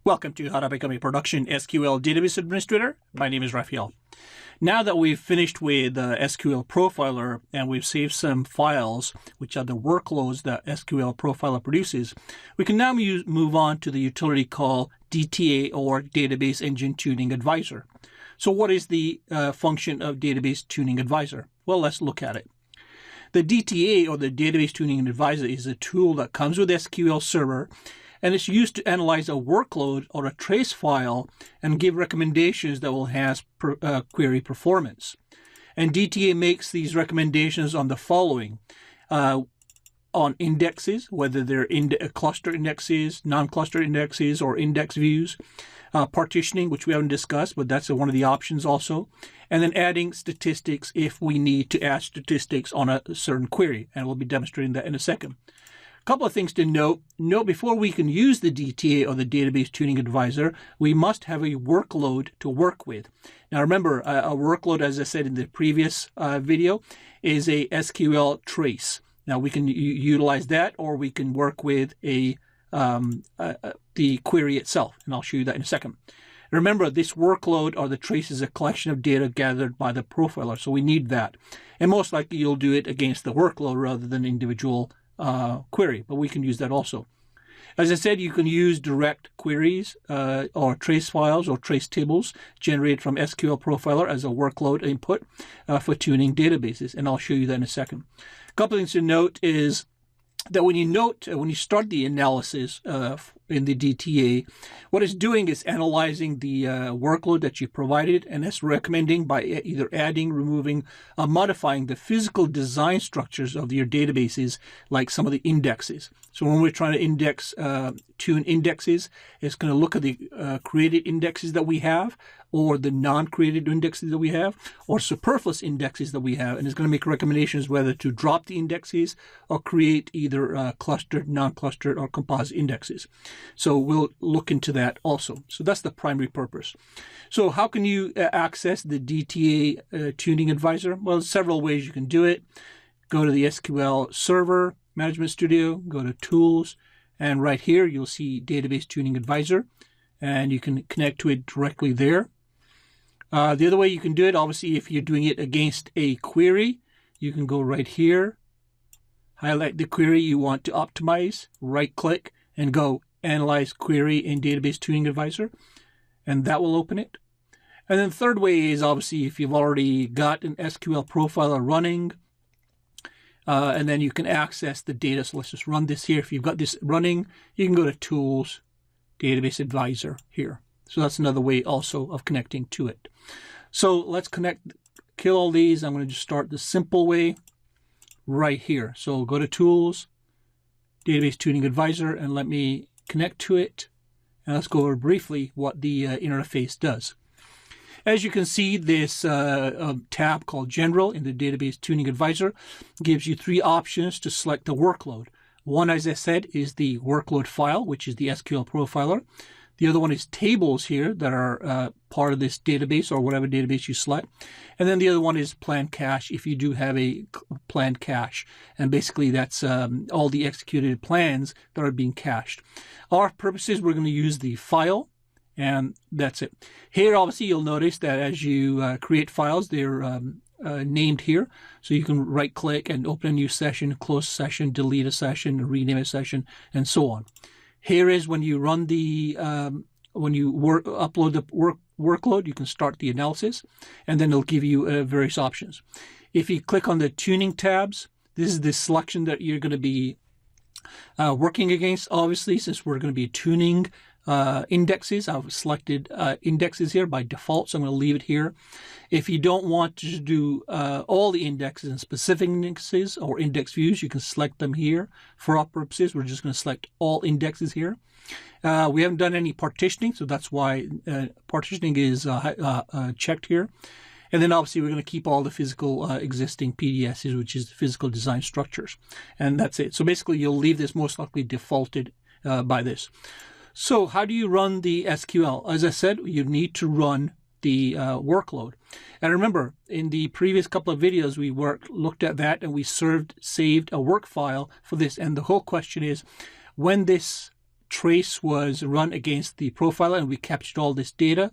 Welcome to How to Become a Production SQL Database Administrator. My name is Raphael. Now that we've finished with SQL Profiler and we've saved some files, which are the workloads that SQL Profiler produces, we can now move on to the utility called DTA, or Database Engine Tuning Advisor. So what is the function of Database Tuning Advisor? Well, let's look at it. The DTA, or the Database Tuning Advisor, is a tool that comes with SQL Server, and it's used to analyze a workload or a trace file and give recommendations that will enhance query performance. And DTA makes these recommendations on the following: on indexes, whether they're cluster indexes, non-cluster indexes, or index views, partitioning, which we haven't discussed, but that's one of the options also, and then adding statistics if we need to add statistics on a certain query, and we'll be demonstrating that in a second. Couple of things to note. Before we can use the DTA, or the Database Tuning Advisor, we must have a workload to work with. Now remember, a workload, as I said in the previous video, is a SQL trace. Now we can utilize that, or we can work with the query itself, and I'll show you that in a second. Remember, this workload or the trace is a collection of data gathered by the profiler, so we need that. And most likely you'll do it against the workload rather than individual query, but we can use that also. As I said, you can use direct queries or trace files or trace tables generated from SQL Profiler as a workload input for tuning databases, and I'll show you that in a second. A couple things to note is that when you start the analysis in the DTA, what it's doing is analyzing the workload that you provided, and it's recommending by either adding, removing, modifying the physical design structures of your databases, like some of the indexes. So when we're trying to tune indexes, it's going to look at the created indexes that we have, or the non-created indexes that we have, or superfluous indexes that we have, and it's going to make recommendations whether to drop the indexes or create either clustered, non-clustered, or composite indexes. So we'll look into that also. So that's the primary purpose. So how can you access the DTA Tuning Advisor? Well, several ways you can do it. Go to the SQL Server Management Studio, go to Tools, and right here you'll see Database Tuning Advisor, and you can connect to it directly there. The other way you can do it, obviously, if you're doing it against a query, you can go right here, highlight the query you want to optimize, right-click, and go Analyze Query in Database Tuning Advisor, and that will open it. And then the third way is, obviously, if you've already got an SQL Profiler running, and then you can access the data. So let's just run this here. If you've got this running, you can go to Tools, Database Advisor here. So that's another way also of connecting to it. So let's kill all these. I'm going to just start the simple way right here. So go to Tools, Database Tuning Advisor, and let me connect to it. And let's go over briefly what the interface does. As you can see, this tab called General in the Database Tuning Advisor gives you three options to select the workload. One, as I said, is the workload file, which is the SQL Profiler. The other one is tables here that are part of this database, or whatever database you select. And then the other one is planned cache, if you do have a planned cache. And basically that's all the executed plans that are being cached. Our purposes, we're going to use the file, and that's it. Here, obviously, you'll notice that as you create files, they're named here. So you can right-click and open a new session, close a session, delete a session, rename a session, and so on. Here is when you run the upload the workload, you can start the analysis, and then it'll give you various options. If you click on the tuning tabs, this is the selection that you're going to be working against. Obviously, since we're going to be tuning indexes, I've selected indexes here by default, so I'm going to leave it here. If you don't want to do all the indexes and specific indexes or index views, you can select them here. For our purposes, we're just going to select all indexes here. We haven't done any partitioning, so that's why partitioning is checked here. And then obviously we're going to keep all the physical existing PDSs, which is the physical design structures. And that's it. So basically you'll leave this most likely defaulted by this. So how do you run the SQL? As I said, you need to run the workload. And remember, in the previous couple of videos, we looked at that, and we saved a work file for this. And the whole question is, when this trace was run against the profiler and we captured all this data,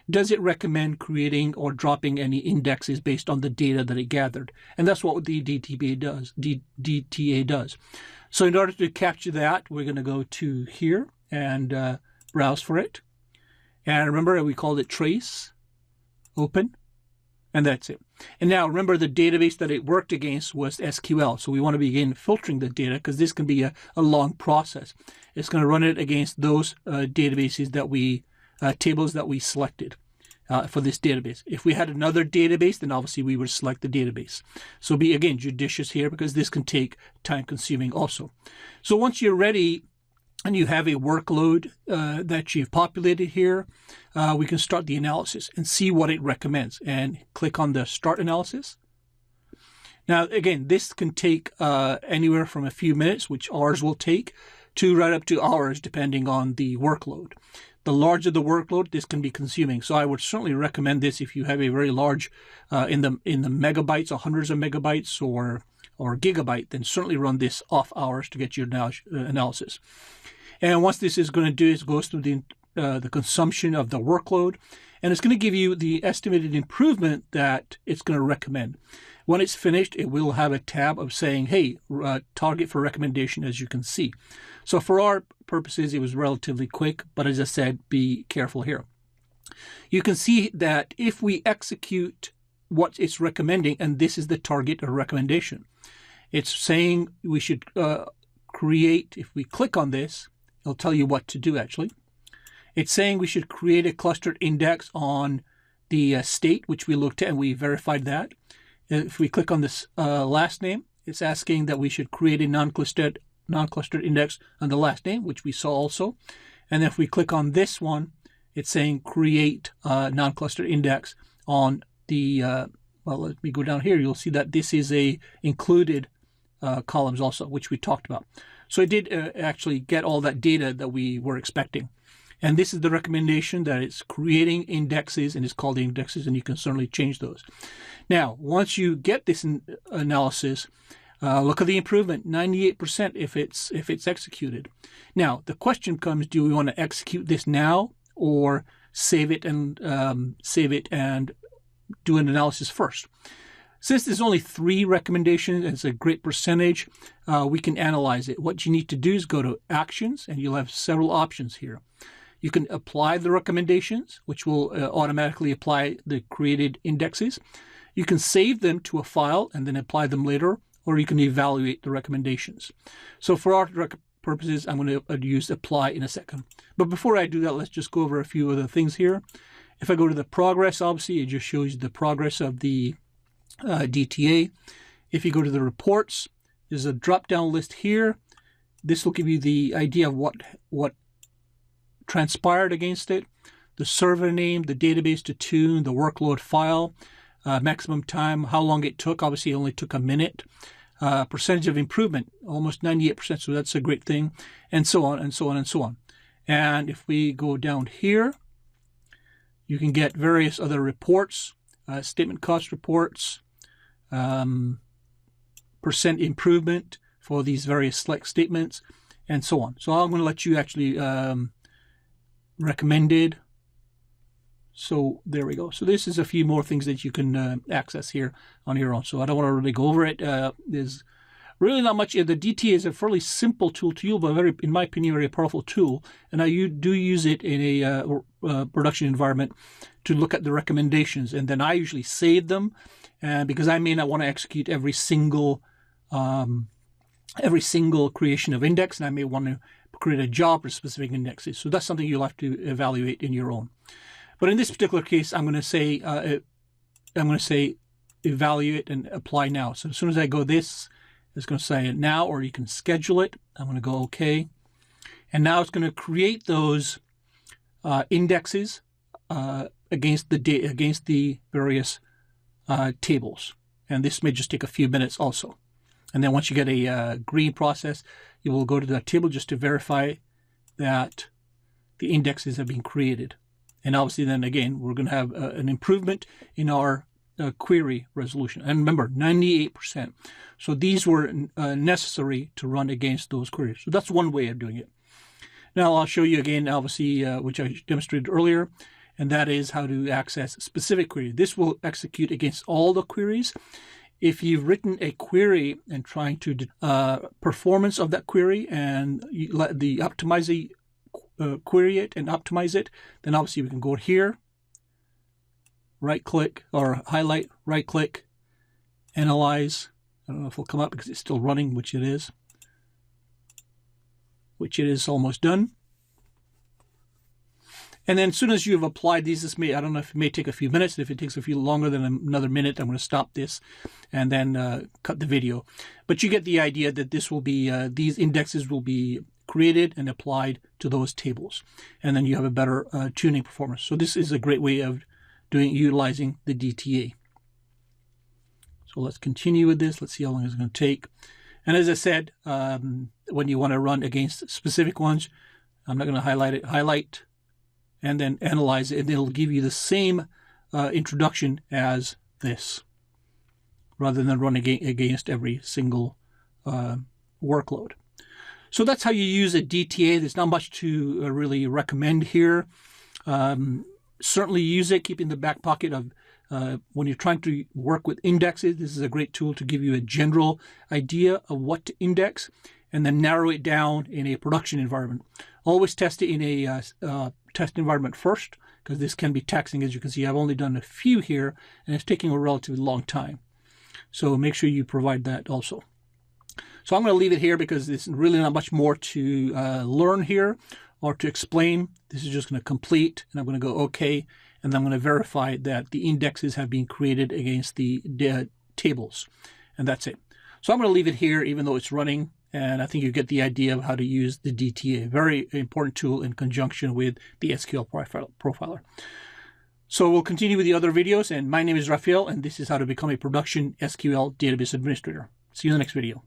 does it recommend creating or dropping any indexes based on the data that it gathered? And that's what the DTA does. So in order to capture that, we're going to go to here and browse for it. And remember, we called it trace, open, and that's it. And now remember, the database that it worked against was SQL. So we want to begin filtering the data because this can be a long process. It's going to run it against those databases that tables that we selected for this database. If we had another database, then obviously we would select the database. So be, again, judicious here because this can take time consuming also. So once you're ready, and you have a workload that you've populated here, we can start the analysis and see what it recommends. And click on the Start Analysis. Now, again, this can take anywhere from a few minutes, which ours will take, to right up to hours, depending on the workload. The larger the workload, this can be consuming. So I would certainly recommend this if you have a very large, in the megabytes or hundreds of megabytes or gigabyte, then certainly run this off hours to get your analysis. And once this is going to do, it goes through the consumption of the workload, and it's going to give you the estimated improvement that it's going to recommend. When it's finished, it will have a tab of saying, hey, target for recommendation, as you can see. So for our purposes, it was relatively quick, but as I said, be careful here. You can see that if we execute what it's recommending, and this is the target or recommendation, it's saying we should create, if we click on this, it'll tell you what to do actually. It's saying we should create a clustered index on the state, which we looked at and we verified that. If we click on this last name, it's asking that we should create a non-clustered index on the last name, which we saw also. And if we click on this one, it's saying create a non-clustered index on the, well, let me go down here. You'll see that this is a included columns also, which we talked about. So it did actually get all that data that we were expecting. And this is the recommendation, that it's creating indexes, and it's called indexes, and you can certainly change those. Now, once you get this analysis, look at the improvement, 98% if it's executed. Now, the question comes, do we want to execute this now or save it and do an analysis first? Since there's only 3 recommendations, and it's a great percentage, we can analyze it. What you need to do is go to Actions, and you'll have several options here. You can apply the recommendations, which will automatically apply the created indexes. You can save them to a file and then apply them later, or you can evaluate the recommendations. So for our purposes, I'm going to use Apply in a second. But before I do that, let's just go over a few other things here. If I go to the progress, obviously, it just shows you the progress of the DTA. If you go to the reports, there's a drop-down list here. This will give you the idea of what transpired against it, the server name, the database to tune, the workload file, maximum time, how long it took. Obviously, it only took a minute. Percentage of improvement, almost 98%, so that's a great thing, and so on, and so on, and so on. And if we go down here, you can get various other reports, statement cost reports, percent improvement for these various select statements, and so on. So I'm going to let you actually recommended. So there we go. So this is a few more things that you can access here on your own. So I don't want to really go over it. There's really not much. The DTA is a fairly simple tool to use, but very, in my opinion, very powerful tool. And I do use it in a production environment to look at the recommendations. And then I usually save them because I may not want to execute every single creation of index, and I may want to create a job for specific indexes. So that's something you'll have to evaluate in your own. But in this particular case, I'm going to say evaluate and apply now. So as soon as I go this, it's going to say now, or you can schedule it. I'm going to go OK. And now it's going to create those indexes against the various tables. And this may just take a few minutes also. And then once you get a green process, you will go to that table just to verify that the indexes have been created. And obviously then again, we're going to have an improvement in our query resolution. And remember, 98%. So these were necessary to run against those queries. So that's one way of doing it. Now I'll show you again, obviously, which I demonstrated earlier, and that is how to access specific query. This will execute against all the queries. If you've written a query and trying to performance of that query and you let the optimizer query it and optimize it, then obviously we can go here, right click or highlight, right click, analyze. I don't know if it'll come up because it's still running, which it is. Almost done. And then as soon as you've applied these, I don't know if it may take a few minutes. If it takes a few longer than another minute, I'm going to stop this and then cut the video. But you get the idea that this will be, these indexes will be created and applied to those tables. And then you have a better tuning performance. So this is a great way of utilizing the DTA. So let's continue with this. Let's see how long it's going to take. And as I said, when you want to run against specific ones, I'm not going to highlight it. Highlight and then analyze it, and it'll give you the same introduction as this, rather than running against every single workload. So that's how you use a DTA. There's not much to really recommend here. Certainly use it, keep in the back pocket of when you're trying to work with indexes. This is a great tool to give you a general idea of what to index and then narrow it down in a production environment. Always test it in a test environment first, because this can be taxing. As you can see, I've only done a few here, and it's taking a relatively long time. So make sure you provide that also. So I'm going to leave it here because there's really not much more to learn here or to explain. This is just going to complete, and I'm going to go OK, and I'm going to verify that the indexes have been created against the tables, and that's it. So I'm going to leave it here, even though it's running. And I think you get the idea of how to use the DTA. Very important tool in conjunction with the SQL Profiler. So we'll continue with the other videos. And my name is Rafael, and this is how to become a production SQL database administrator. See you in the next video.